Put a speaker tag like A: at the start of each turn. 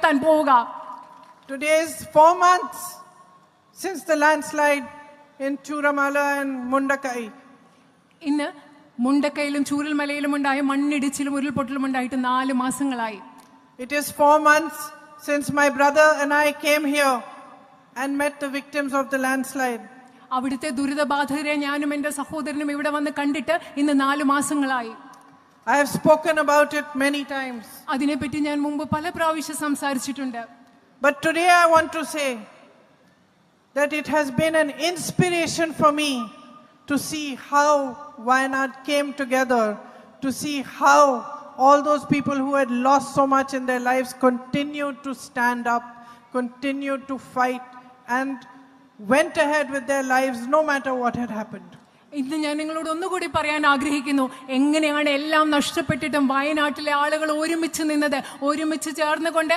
A: നടക്കാൻ പോവുക.
B: Today is 4 months since the landslide in Churamala and Mundakai.
A: ഇന്ന് മുണ്ടക്കയിലും ചൂരൽമലയിലും ഉണ്ടായ മണ്ണിടിച്ചിലും ഉരുൾപൊട്ടലും ഉണ്ടായിട്ട് 4 മാസങ്ങളായി.
B: It is 4 months since my brother and I came here and met the victims of the landslide.
A: അവിടുത്തെ ദുരിതബാധിതരെ ഞാനും എൻ്റെ സഹോദരനും ഇവിടെ വന്ന് കണ്ടിട്ട് ഇന്ന് 4 മാസങ്ങളായി.
B: I have spoken about it many times.
A: അതിനെപ്പറ്റി ഞാൻ മുമ്പ് പല പ്രാവശ്യം സംസാരിച്ചിട്ടുണ്ട്.
B: But today I want to say that it has been an inspiration for me to see how Wayanad came together, to see how all those people who had lost so much in their lives continued to stand up, continued to fight, and went ahead with their lives no matter what had happened.
A: ഇന്ന് ഞാൻ നിങ്ങളോട് ഒന്നുകൂടി പറയാൻ ആഗ്രഹിക്കുന്നു, എങ്ങനെയാണ് എല്ലാം നഷ്ടപ്പെട്ടിട്ടും വയനാട്ടിലെ ആളുകൾ ഒരുമിച്ച് നിന്നത്, ഒരുമിച്ച് ചേർന്നുകൊണ്ട്